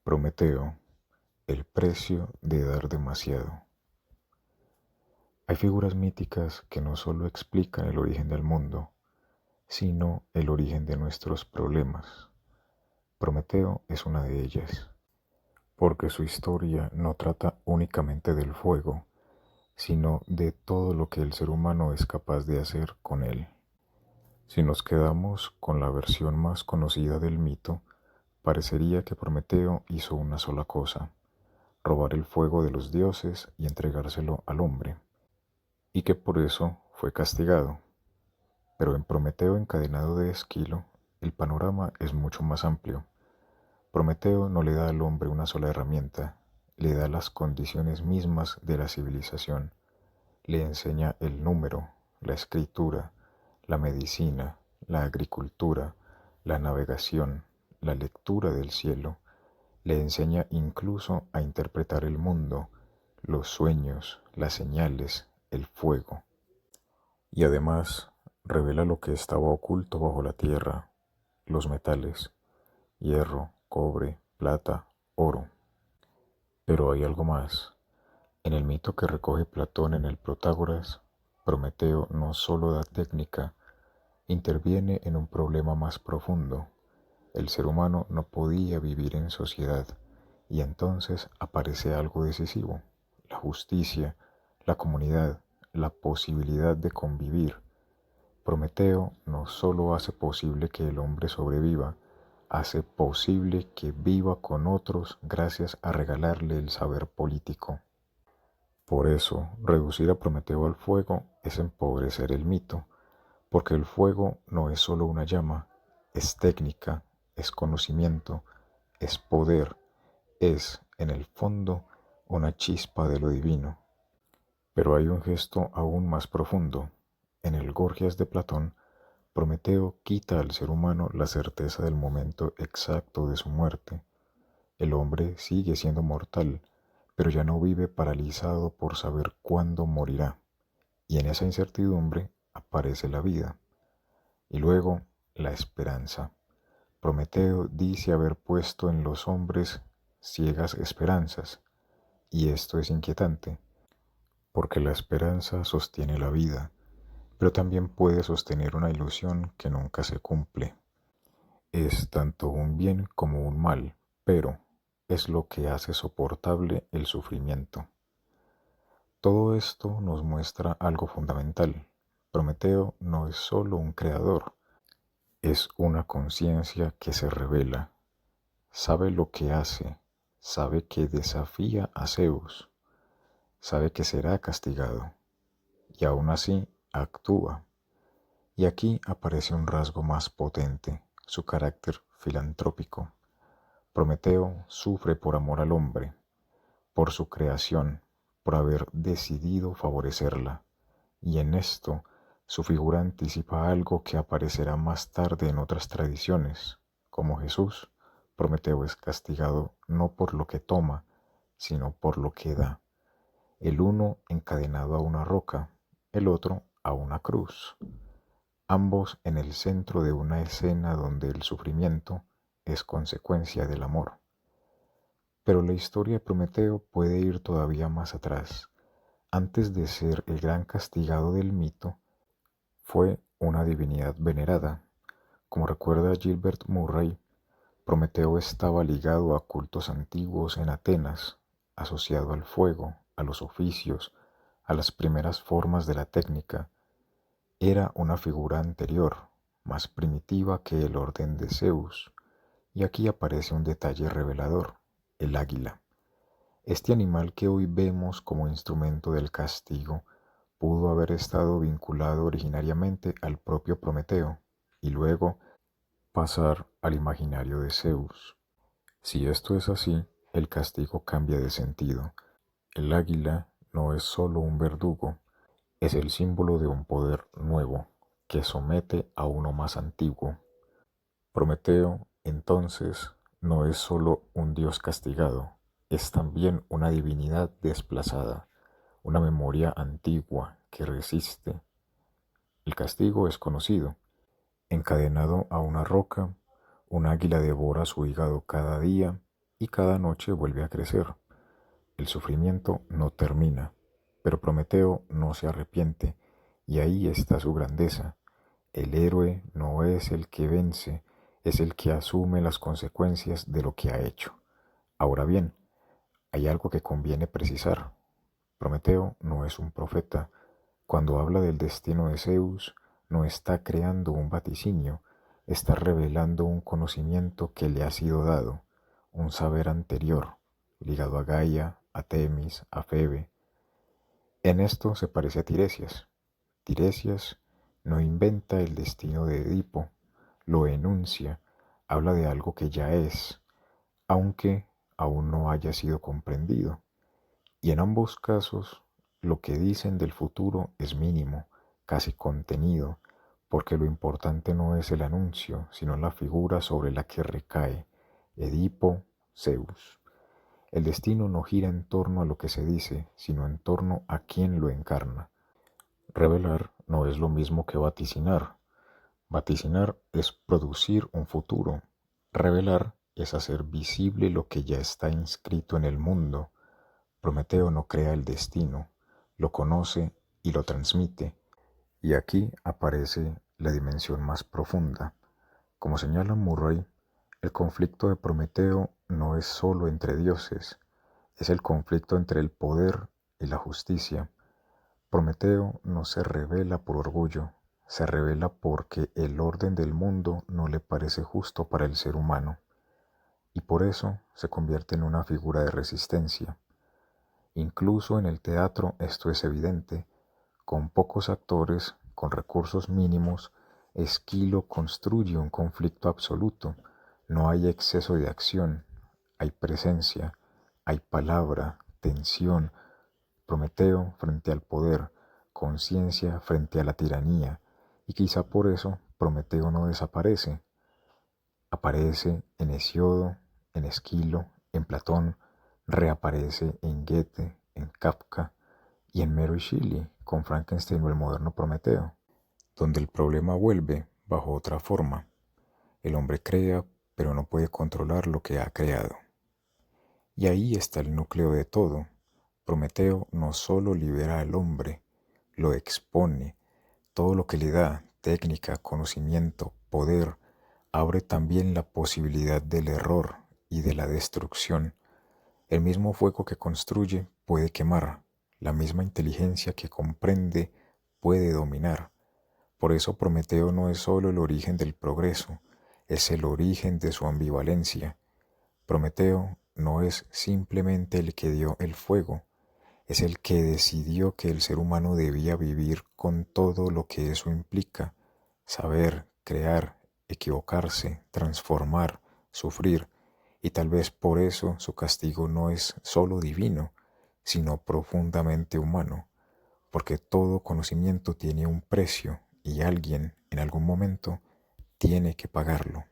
Prometeo, el precio de dar demasiado. Hay figuras míticas que no solo explican el origen del mundo, sino el origen de nuestros problemas. Prometeo es una de ellas, porque su historia no trata únicamente del fuego, sino de todo lo que el ser humano es capaz de hacer con él. Si nos quedamos con la versión más conocida del mito, parecería que Prometeo hizo una sola cosa: robar el fuego de los dioses y entregárselo al hombre, y que por eso fue castigado. Pero en Prometeo encadenado de Esquilo, el panorama es mucho más amplio. Prometeo no le da al hombre una sola herramienta, le da las condiciones mismas de la civilización, le enseña el número, la escritura, la medicina, la agricultura, la navegación, la lectura del cielo, le enseña incluso a interpretar el mundo, los sueños, las señales, el fuego. Y además revela lo que estaba oculto bajo la tierra, los metales, hierro, cobre, plata, oro. Pero hay algo más. En el mito que recoge Platón en el Protágoras, Prometeo no solo da técnica, interviene en un problema más profundo. El ser humano no podía vivir en sociedad, y entonces aparece algo decisivo: la justicia, la comunidad, la posibilidad de convivir. Prometeo no solo hace posible que el hombre sobreviva, hace posible que viva con otros gracias a regalarle el saber político. Por eso, reducir a Prometeo al fuego es empobrecer el mito, porque el fuego no es solo una llama, es técnica, es conocimiento, es poder, es, en el fondo, una chispa de lo divino. Pero hay un gesto aún más profundo. En el Gorgias de Platón, Prometeo quita al ser humano la certeza del momento exacto de su muerte. El hombre sigue siendo mortal, pero ya no vive paralizado por saber cuándo morirá, y en esa incertidumbre aparece la vida. Y luego, la esperanza. Prometeo dice haber puesto en los hombres ciegas esperanzas, y esto es inquietante, porque la esperanza sostiene la vida, pero también puede sostener una ilusión que nunca se cumple. Es tanto un bien como un mal, pero es lo que hace soportable el sufrimiento. Todo esto nos muestra algo fundamental. Prometeo no es solo un creador, es una conciencia que se revela, sabe lo que hace, sabe que desafía a Zeus, sabe que será castigado, y aún así actúa. Y aquí aparece un rasgo más potente: su carácter filantrópico. Prometeo sufre por amor al hombre, por su creación, por haber decidido favorecerla, y en esto su figura anticipa algo que aparecerá más tarde en otras tradiciones. Como Jesús, Prometeo es castigado no por lo que toma, sino por lo que da. El uno encadenado a una roca, el otro a una cruz, ambos en el centro de una escena donde el sufrimiento es consecuencia del amor. Pero la historia de Prometeo puede ir todavía más atrás. Antes de ser el gran castigado del mito, fue una divinidad venerada. Como recuerda Gilbert Murray, Prometeo estaba ligado a cultos antiguos en Atenas, asociado al fuego, a los oficios, a las primeras formas de la técnica. Era una figura anterior, más primitiva que el orden de Zeus. Y aquí aparece un detalle revelador: el águila. Este animal que hoy vemos como instrumento del castigo pudo haber estado vinculado originariamente al propio Prometeo y luego pasar al imaginario de Zeus. Si esto es así, el castigo cambia de sentido. El águila no es solo un verdugo, es el símbolo de un poder nuevo que somete a uno más antiguo. Prometeo, entonces, no es solo un dios castigado, es también una divinidad desplazada, una memoria antigua que resiste. El castigo es conocido. Encadenado a una roca, un águila devora su hígado cada día y cada noche vuelve a crecer. El sufrimiento no termina, pero Prometeo no se arrepiente, y ahí está su grandeza. El héroe no es el que vence, es el que asume las consecuencias de lo que ha hecho. Ahora bien, hay algo que conviene precisar. Prometeo no es un profeta. Cuando habla del destino de Zeus, no está creando un vaticinio, está revelando un conocimiento que le ha sido dado, un saber anterior, ligado a Gaia, a Temis, a Febe. En esto se parece a Tiresias. Tiresias no inventa el destino de Edipo, lo enuncia, habla de algo que ya es, aunque aún no haya sido comprendido. Y en ambos casos, lo que dicen del futuro es mínimo, casi contenido, porque lo importante no es el anuncio, sino la figura sobre la que recae, Edipo, Zeus. El destino no gira en torno a lo que se dice, sino en torno a quien lo encarna. Revelar no es lo mismo que vaticinar. Vaticinar es producir un futuro. Revelar es hacer visible lo que ya está inscrito en el mundo. Prometeo no crea el destino, lo conoce y lo transmite. Y aquí aparece la dimensión más profunda. Como señala Murray, el conflicto de Prometeo no es solo entre dioses, es el conflicto entre el poder y la justicia. Prometeo no se revela por orgullo, se revela porque el orden del mundo no le parece justo para el ser humano, y por eso se convierte en una figura de resistencia. Incluso en el teatro esto es evidente. Con pocos actores, con recursos mínimos, Esquilo construye un conflicto absoluto. No hay exceso de acción, hay presencia, hay palabra, tensión, Prometeo frente al poder, conciencia frente a la tiranía, y quizá por eso Prometeo no desaparece. Aparece en Hesiodo, en Esquilo, en Platón, reaparece en Goethe, en Kafka y en Mary Shelley con Frankenstein o el moderno Prometeo, donde el problema vuelve bajo otra forma. El hombre crea, pero no puede controlar lo que ha creado. Y ahí está el núcleo de todo. Prometeo no solo libera al hombre, lo expone, todo lo que le da, técnica, conocimiento, poder, abre también la posibilidad del error y de la destrucción. El mismo fuego que construye puede quemar, la misma inteligencia que comprende puede dominar. Por eso Prometeo no es solo el origen del progreso, es el origen de su ambivalencia. Prometeo no es simplemente el que dio el fuego, es el que decidió que el ser humano debía vivir con todo lo que eso implica, saber, crear, equivocarse, transformar, sufrir, y tal vez por eso su castigo no es solo divino, sino profundamente humano, porque todo conocimiento tiene un precio y alguien, en algún momento, tiene que pagarlo.